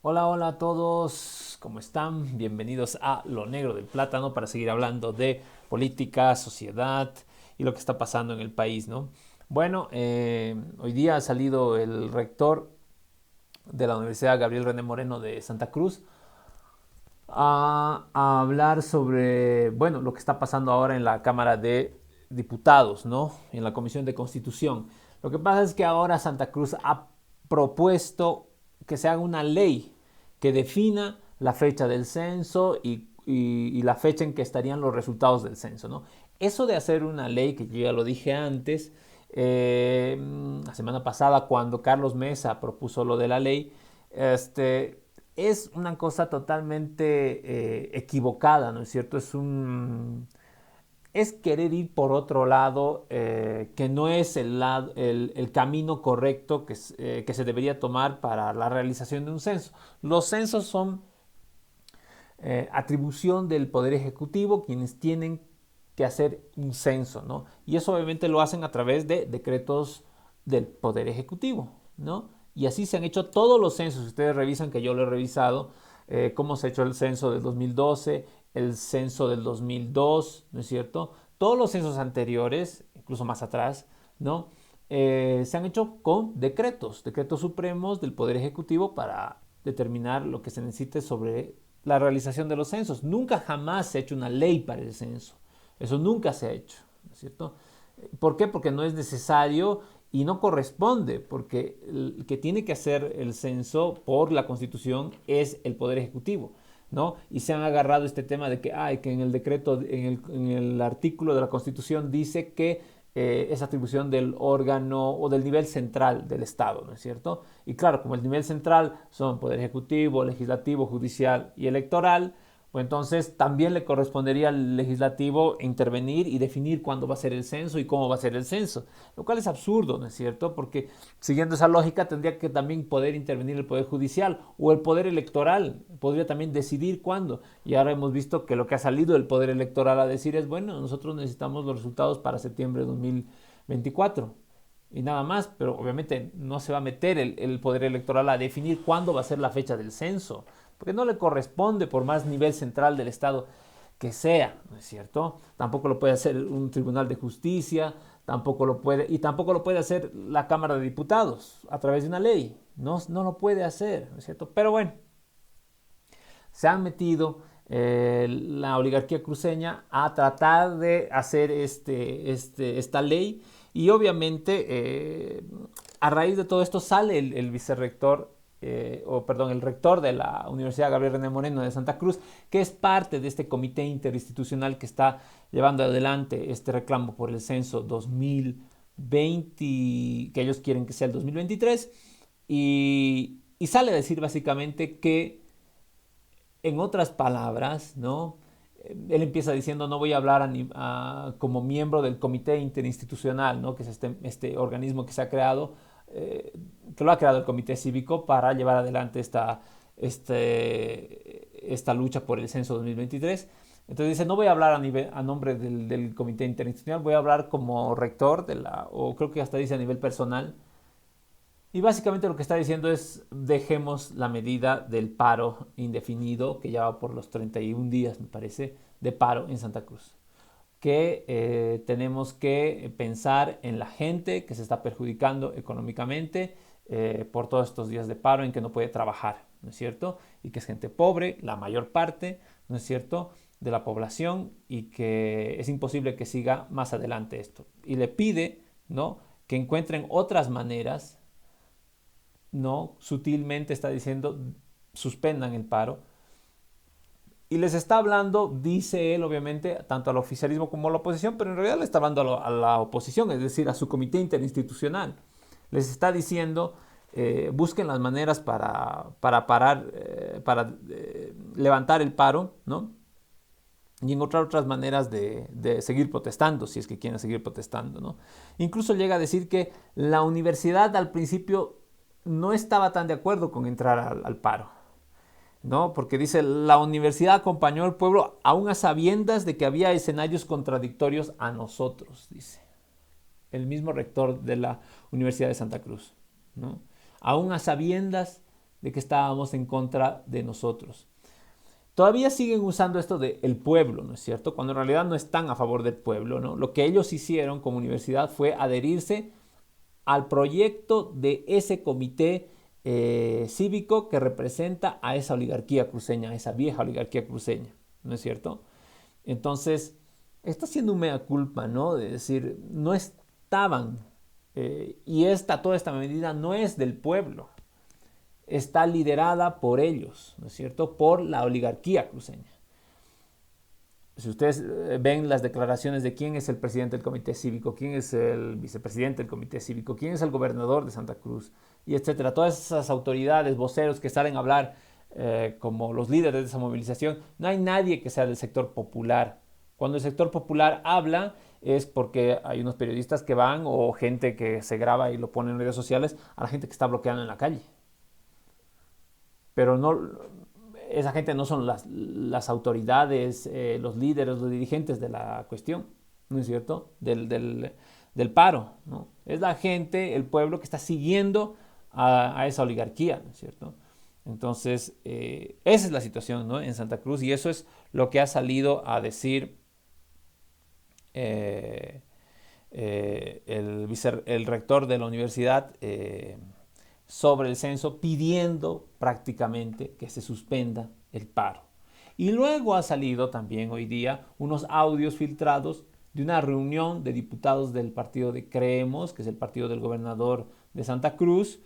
Hola, hola a todos, ¿cómo están? Bienvenidos a Lo Negro del Plátano para seguir hablando de política, sociedad y lo que está pasando en el país, ¿no? Bueno, hoy día ha salido el rector de la Universidad Gabriel René Moreno de Santa Cruz a hablar sobre, bueno, lo que está pasando ahora en la Cámara de Diputados, ¿no? En la Comisión de Constitución. Lo que pasa es que ahora Santa Cruz ha propuesto que se haga una ley que defina la fecha del censo y la fecha en que estarían los resultados del censo, ¿no? Eso de hacer una ley, que yo ya lo dije antes, la semana pasada cuando Carlos Mesa propuso lo de la ley, es una cosa totalmente equivocada, ¿no es cierto? Es querer ir por otro lado, que no es el camino correcto que se debería tomar para la realización de un censo. Los censos son atribución del Poder Ejecutivo, quienes tienen que hacer un censo, ¿no? Y eso obviamente lo hacen a través de decretos del Poder Ejecutivo, ¿no? Y así se han hecho todos los censos. Ustedes revisan, que yo lo he revisado, cómo se ha hecho el censo del 2012, el censo del 2002, ¿no es cierto? Todos los censos anteriores, incluso más atrás, ¿no? Se han hecho con decretos supremos del Poder Ejecutivo para determinar lo que se necesite sobre la realización de los censos. Nunca jamás se ha hecho una ley para el censo. Eso nunca se ha hecho, ¿no es cierto? ¿Por qué? Porque no es necesario y no corresponde, porque el que tiene que hacer el censo por la Constitución es el Poder Ejecutivo, ¿no? Y se han agarrado este tema de que en el decreto, en el artículo de la Constitución dice que es atribución del órgano o del nivel central del Estado, ¿no es cierto? Y claro, como el nivel central son Poder Ejecutivo, Legislativo, Judicial y Electoral, pues entonces también le correspondería al legislativo intervenir y definir cuándo va a ser el censo y cómo va a ser el censo, lo cual es absurdo, ¿no es cierto? Porque siguiendo esa lógica tendría que también poder intervenir el Poder Judicial o el Poder Electoral, podría también decidir cuándo. Y ahora hemos visto que lo que ha salido del Poder Electoral a decir es, bueno, nosotros necesitamos los resultados para septiembre de 2024 y nada más, pero obviamente no se va a meter el Poder Electoral a definir cuándo va a ser la fecha del censo, porque no le corresponde por más nivel central del Estado que sea, ¿no es cierto? Tampoco lo puede hacer un tribunal de justicia, tampoco lo puede hacer la Cámara de Diputados a través de una ley, no lo puede hacer, ¿no es cierto? Pero bueno, se han metido la oligarquía cruceña a tratar de hacer esta ley y obviamente a raíz de todo esto sale el vicerrector, o perdón, el rector de la Universidad Gabriel René Moreno de Santa Cruz, que es parte de este comité interinstitucional que está llevando adelante este reclamo por el censo 2020, que ellos quieren que sea el 2023, y sale a decir básicamente que en otras palabras, ¿no? Él empieza diciendo, no voy a hablar como miembro del comité interinstitucional, ¿no? Que es este organismo que se ha creado, que lo ha creado el comité cívico para llevar adelante esta lucha por el censo 2023. Entonces dice, no voy a hablar a nombre del comité interinstitucional, voy a hablar como rector o creo que hasta dice a nivel personal. Y básicamente lo que está diciendo es dejemos la medida del paro indefinido, que ya va por los 31 días, me parece, de paro en Santa Cruz. Que tenemos que pensar en la gente que se está perjudicando económicamente por todos estos días de paro en que no puede trabajar, ¿no es cierto? Y que es gente pobre, la mayor parte, ¿no es cierto?, de la población y que es imposible que siga más adelante esto. Y le pide, ¿no?, que encuentren otras maneras, no sutilmente está diciendo suspendan el paro. Y les está hablando, dice él, obviamente, tanto al oficialismo como a la oposición, pero en realidad le está hablando a la oposición, es decir, a su comité interinstitucional. Les está diciendo, busquen las maneras para parar, para levantar el paro, ¿no? Y encontrar otras maneras de seguir protestando, si es que quieren seguir protestando, ¿no? Incluso llega a decir que la universidad al principio no estaba tan de acuerdo con entrar al paro, ¿no? Porque dice, la universidad acompañó al pueblo aún a sabiendas de que había escenarios contradictorios a nosotros, dice el mismo rector de la Universidad de Santa Cruz, ¿no? Aún a sabiendas de que estábamos en contra de nosotros. Todavía siguen usando esto de el pueblo, ¿no es cierto? Cuando en realidad no están a favor del pueblo, ¿no? Lo que ellos hicieron como universidad fue adherirse al proyecto de ese comité cívico que representa a esa oligarquía cruceña, a esa vieja oligarquía cruceña, ¿no es cierto? Entonces, está siendo un mea culpa, ¿no? De decir, no estaban, y toda esta medida no es del pueblo, está liderada por ellos, ¿no es cierto? Por la oligarquía cruceña. Si ustedes ven las declaraciones de quién es el presidente del comité cívico, quién es el vicepresidente del comité cívico, quién es el gobernador de Santa Cruz, y etcétera, todas esas autoridades, voceros que salen a hablar como los líderes de esa movilización, no hay nadie que sea del sector popular. Cuando el sector popular habla es porque hay unos periodistas que van o gente que se graba y lo pone en redes sociales a la gente que está bloqueando en la calle. Pero no, esa gente no son las autoridades, los líderes, los dirigentes de la cuestión, ¿no es cierto? Del paro, ¿no? Es la gente, el pueblo que está siguiendo a esa oligarquía, ¿no es cierto? Entonces, esa es la situación, ¿no? En Santa Cruz, y eso es lo que ha salido a decir el rector de la universidad sobre el censo, pidiendo prácticamente que se suspenda el paro. Y luego ha salido también hoy día unos audios filtrados de una reunión de diputados del partido de Creemos, que es el partido del gobernador de Santa Cruz,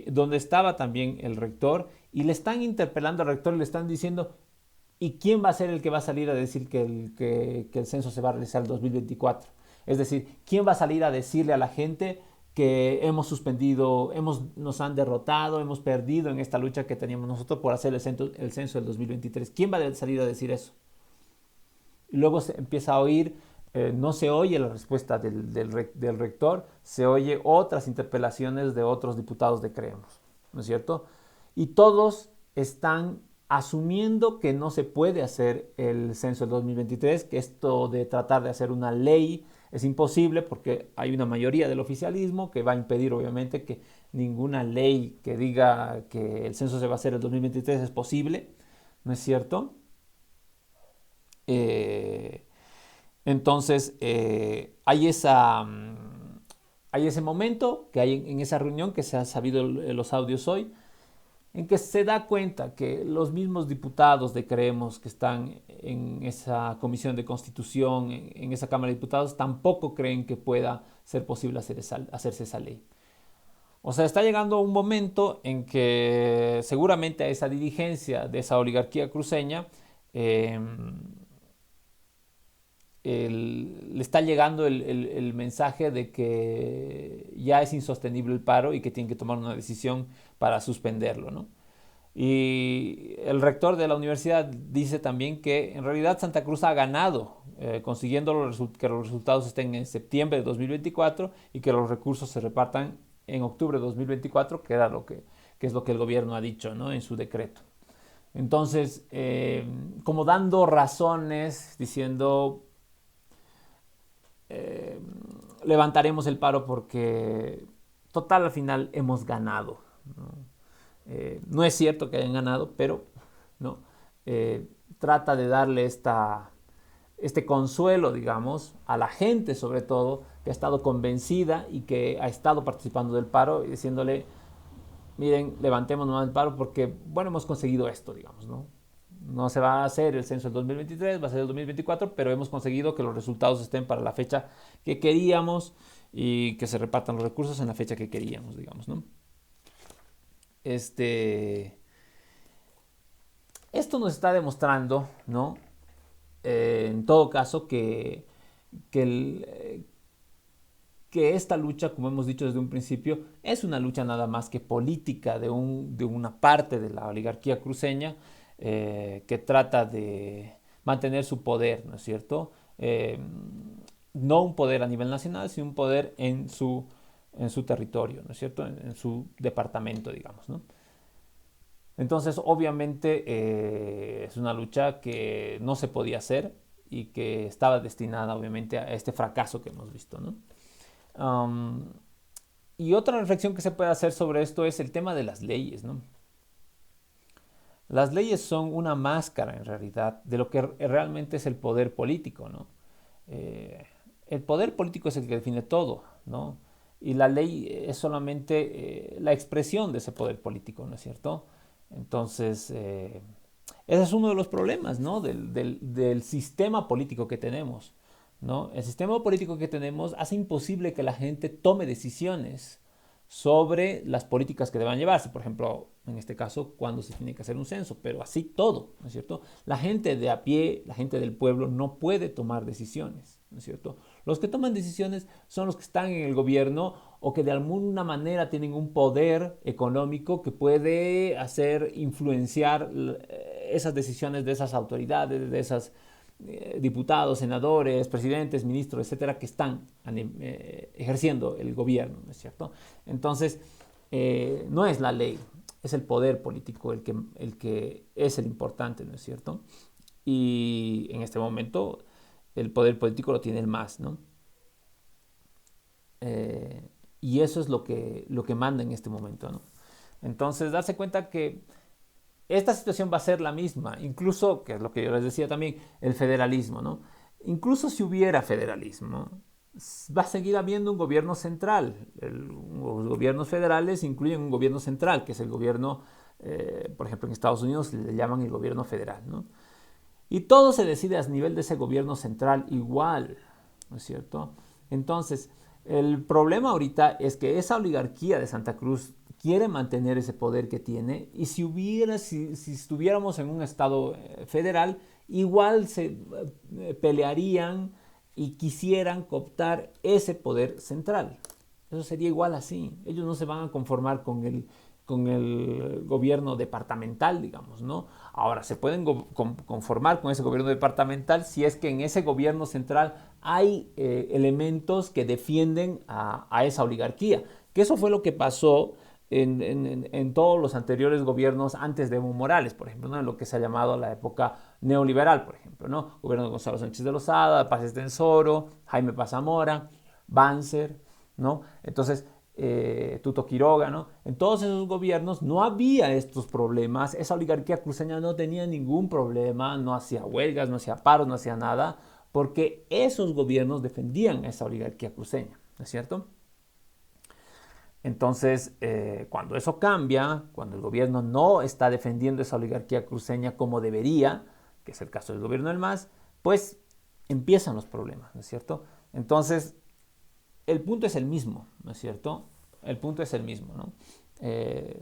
donde estaba también el rector, y le están interpelando al rector y le están diciendo, ¿y quién va a ser el que va a salir a decir que el censo se va a realizar el 2024? Es decir, ¿quién va a salir a decirle a la gente que hemos suspendido, nos han derrotado, hemos perdido en esta lucha que teníamos nosotros por hacer el censo del 2023? ¿Quién va a salir a decir eso? Y luego se empieza a oír, no se oye la respuesta del rector, se oye otras interpelaciones de otros diputados de Creemos, ¿no es cierto? Y todos están asumiendo que no se puede hacer el censo del 2023, que esto de tratar de hacer una ley es imposible porque hay una mayoría del oficialismo que va a impedir obviamente que ninguna ley que diga que el censo se va a hacer el 2023 es posible, ¿no es cierto? Eh, entonces, hay ese momento que hay en esa reunión que se han sabido los audios hoy, en que se da cuenta que los mismos diputados de Creemos que están en esa comisión de constitución, en esa Cámara de Diputados, tampoco creen que pueda ser posible hacerse esa ley. O sea, está llegando un momento en que seguramente a esa dirigencia de esa oligarquía cruceña le está llegando el mensaje de que ya es insostenible el paro y que tienen que tomar una decisión para suspenderlo, ¿no? Y el rector de la universidad dice también que en realidad Santa Cruz ha ganado, consiguiendo que los resultados estén en septiembre de 2024 y que los recursos se repartan en octubre de 2024, que era que es lo que el gobierno ha dicho, ¿no? En su decreto. Entonces, como dando razones, diciendo, levantaremos el paro porque total al final hemos ganado, ¿no? No es cierto que hayan ganado, pero ¿no? Trata de darle este consuelo, digamos, a la gente sobre todo, que ha estado convencida y que ha estado participando del paro y diciéndole, miren, levantémonos el paro porque, bueno, hemos conseguido esto, digamos, ¿no? No se va a hacer el censo del 2023, va a ser el 2024, pero hemos conseguido que los resultados estén para la fecha que queríamos y que se repartan los recursos en la fecha que queríamos, digamos, ¿no? Esto nos está demostrando, ¿no? En todo caso, que, que esta lucha, como hemos dicho desde un principio, es una lucha nada más que política de una parte de la oligarquía cruceña que trata de mantener su poder, ¿no es cierto? No un poder a nivel nacional, sino un poder en su territorio, ¿no es cierto? En su departamento, digamos, ¿no? Entonces, obviamente, es una lucha que no se podía hacer y que estaba destinada, obviamente, a este fracaso que hemos visto, ¿no? Um, y otra reflexión que se puede hacer sobre esto es el tema de las leyes, ¿no? Las leyes son una máscara, en realidad, de lo que realmente es el poder político, ¿no? Eh, el poder político es el que define todo, ¿no? Y la ley es solamente la expresión de ese poder político, ¿no es cierto? Entonces, ese es uno de los problemas, ¿no? Del sistema político que tenemos, ¿no? El sistema político que tenemos hace imposible que la gente tome decisiones sobre las políticas que deban llevarse. Por ejemplo, en este caso, cuando se tiene que hacer un censo, pero así todo, ¿no es cierto? La gente de a pie, la gente del pueblo, no puede tomar decisiones, ¿no es cierto? Los que toman decisiones son los que están en el gobierno o que de alguna manera tienen un poder económico que puede hacer influenciar esas decisiones de esas autoridades, de esas diputados, senadores, presidentes, ministros, etcétera, que están ejerciendo el gobierno, ¿no es cierto? Entonces, no es la ley, es el poder político el que es el importante, ¿no es cierto? Y en este momento el poder político lo tiene el MAS, ¿no? Y eso es lo que manda en este momento, ¿no? Entonces, darse cuenta que esta situación va a ser la misma, incluso, que es lo que yo les decía también, el federalismo, ¿no? Incluso si hubiera federalismo, va a seguir habiendo un gobierno central. Los gobiernos federales incluyen un gobierno central, que es el gobierno, por ejemplo, en Estados Unidos le llaman el gobierno federal, ¿no? Y todo se decide a nivel de ese gobierno central igual, ¿no es cierto? Entonces, el problema ahorita es que esa oligarquía de Santa Cruz quiere mantener ese poder que tiene y si estuviéramos en un estado federal, igual se pelearían y quisieran cooptar ese poder central. Eso sería igual así. Ellos no se van a conformar con el gobierno departamental, digamos, ¿no? Ahora, se pueden conformar con ese gobierno departamental si es que en ese gobierno central hay elementos que defienden a esa oligarquía. Que eso fue lo que pasó en todos los anteriores gobiernos antes de Evo Morales, por ejemplo, ¿no? En lo que se ha llamado la época neoliberal, por ejemplo, ¿no? Gobierno de Gonzalo Sánchez de Lozada, Paz Estenssoro, Jaime Paz Zamora, Banzer, ¿no? Entonces, Tuto Quiroga, ¿no? En todos esos gobiernos no había estos problemas, esa oligarquía cruceña no tenía ningún problema, no hacía huelgas, no hacía paros, no hacía nada, porque esos gobiernos defendían a esa oligarquía cruceña, ¿no es cierto? Entonces, cuando eso cambia, cuando el gobierno no está defendiendo esa oligarquía cruceña como debería, que es el caso del gobierno del MAS, pues empiezan los problemas, ¿no es cierto? Entonces, el punto es el mismo, ¿no es cierto? El punto es el mismo, ¿no?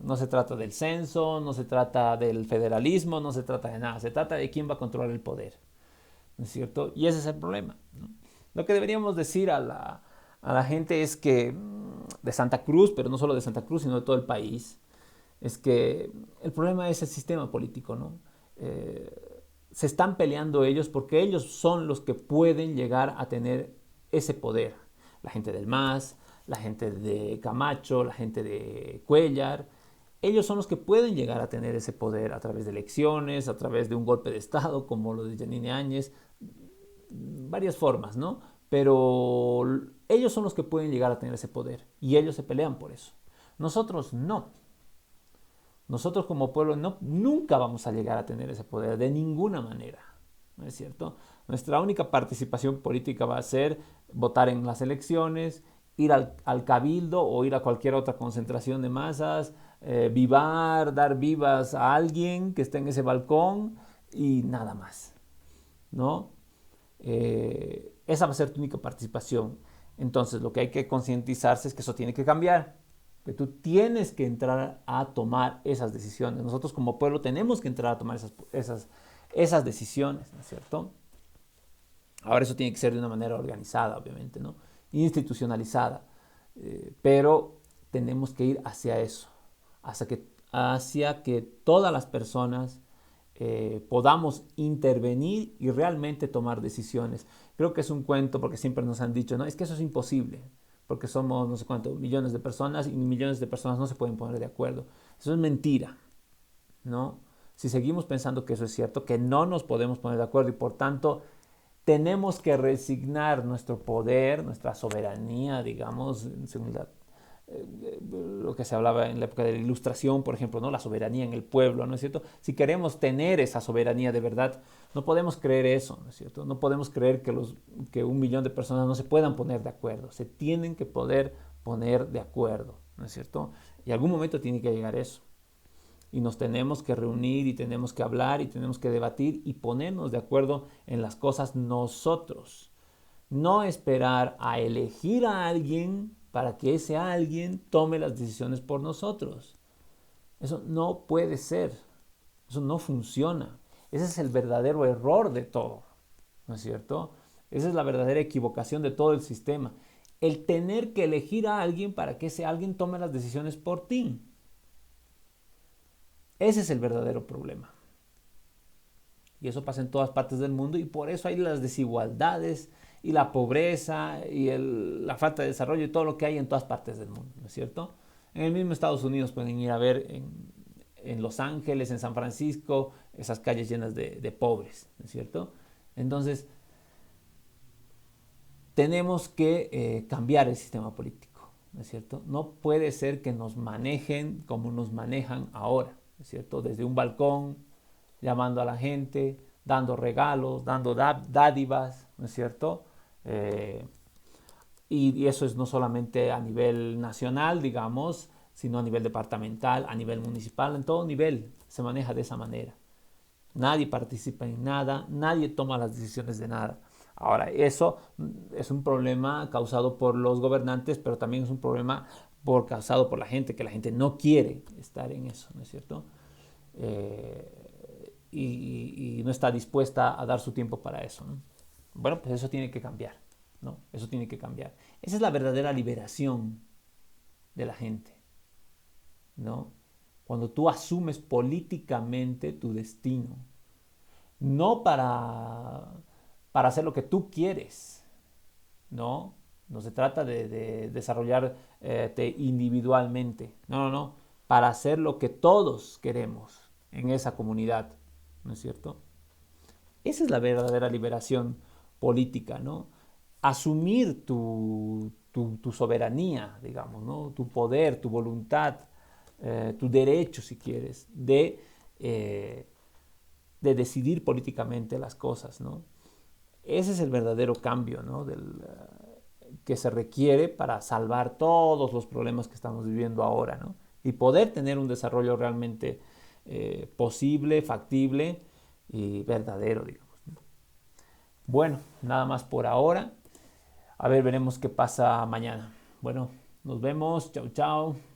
No se trata del censo, no se trata del federalismo, no se trata de nada, se trata de quién va a controlar el poder, ¿no es cierto? Y ese es el problema, ¿no? Lo que deberíamos decir a la gente es que, de Santa Cruz, pero no solo de Santa Cruz, sino de todo el país, es que el problema es el sistema político, ¿no? Se están peleando ellos porque ellos son los que pueden llegar a tener ese poder. La gente del MAS, la gente de Camacho, la gente de Cuellar, ellos son los que pueden llegar a tener ese poder a través de elecciones, a través de un golpe de Estado, como lo de Yanine Áñez, varias formas, ¿no? Pero ellos son los que pueden llegar a tener ese poder y ellos se pelean por eso. Nosotros no. Nosotros como pueblo no, nunca vamos a llegar a tener ese poder de ninguna manera, ¿no es cierto? Nuestra única participación política va a ser votar en las elecciones, ir al cabildo o ir a cualquier otra concentración de masas, vivar, dar vivas a alguien que esté en ese balcón y nada más, ¿no? Esa va a ser tu única participación. Entonces lo que hay que concientizarse es que eso tiene que cambiar, que tú tienes que entrar a tomar esas decisiones. Nosotros como pueblo tenemos que entrar a tomar esas decisiones, ¿no es cierto? Ahora eso tiene que ser de una manera organizada, obviamente, ¿no? Institucionalizada. Pero tenemos que ir hacia eso, hacia que todas las personas podamos intervenir y realmente tomar decisiones. Creo que es un cuento porque siempre nos han dicho, no, es que eso es imposible, porque somos no sé cuántos millones de personas y millones de personas no se pueden poner de acuerdo. Eso es mentira, ¿no? Si seguimos pensando que eso es cierto, que no nos podemos poner de acuerdo y por tanto tenemos que resignar nuestro poder, nuestra soberanía, digamos, según lo que se hablaba en la época de la Ilustración, por ejemplo, ¿no? La soberanía en el pueblo, ¿no es cierto? Si queremos tener esa soberanía de verdad, no podemos creer eso, ¿no es cierto? No podemos creer que 1 millón de personas no se puedan poner de acuerdo, se tienen que poder poner de acuerdo, ¿no es cierto? Y algún momento tiene que llegar eso. Y nos tenemos que reunir y tenemos que hablar y tenemos que debatir y ponernos de acuerdo en las cosas nosotros. No esperar a elegir a alguien para que ese alguien tome las decisiones por nosotros. Eso no puede ser. Eso no funciona. Ese es el verdadero error de todo. ¿No es cierto? Esa es la verdadera equivocación de todo el sistema. El tener que elegir a alguien para que ese alguien tome las decisiones por ti. Ese es el verdadero problema. Y eso pasa en todas partes del mundo y por eso hay las desigualdades y la pobreza y la falta de desarrollo y todo lo que hay en todas partes del mundo, ¿no es cierto? En el mismo Estados Unidos pueden ir a ver en Los Ángeles, en San Francisco, esas calles llenas de pobres, ¿no es cierto? Entonces, tenemos que cambiar el sistema político, ¿no es cierto? No puede ser que nos manejen como nos manejan ahora, ¿no es cierto? Desde un balcón, llamando a la gente, dando regalos, dando dádivas, ¿no es cierto? Eh, y eso es no solamente a nivel nacional, digamos, sino a nivel departamental, a nivel municipal, en todo nivel se maneja de esa manera. Nadie participa en nada, nadie toma las decisiones de nada. Ahora, eso es un problema causado por los gobernantes, pero también es un problema causado por la gente, que la gente no quiere estar en eso, ¿no es cierto? Y no está dispuesta a dar su tiempo para eso, ¿no? Bueno, pues eso tiene que cambiar, ¿no? Eso tiene que cambiar. Esa es la verdadera liberación de la gente, ¿no? Cuando tú asumes políticamente tu destino, no para hacer lo que tú quieres, ¿no? No se trata de desarrollarte individualmente, no, para hacer lo que todos queremos en esa comunidad, ¿no es cierto? Esa es la verdadera liberación política, ¿no? Asumir tu soberanía, digamos, ¿no? Tu poder, tu voluntad, tu derecho, si quieres, eh, de decidir políticamente las cosas, ¿no? Ese es el verdadero cambio, ¿no? Que se requiere para salvar todos los problemas que estamos viviendo ahora, ¿no? Y poder tener un desarrollo realmente posible, factible y verdadero, digamos, ¿no? Bueno, nada más por ahora. A ver, veremos qué pasa mañana. Bueno, nos vemos. Chao, chao.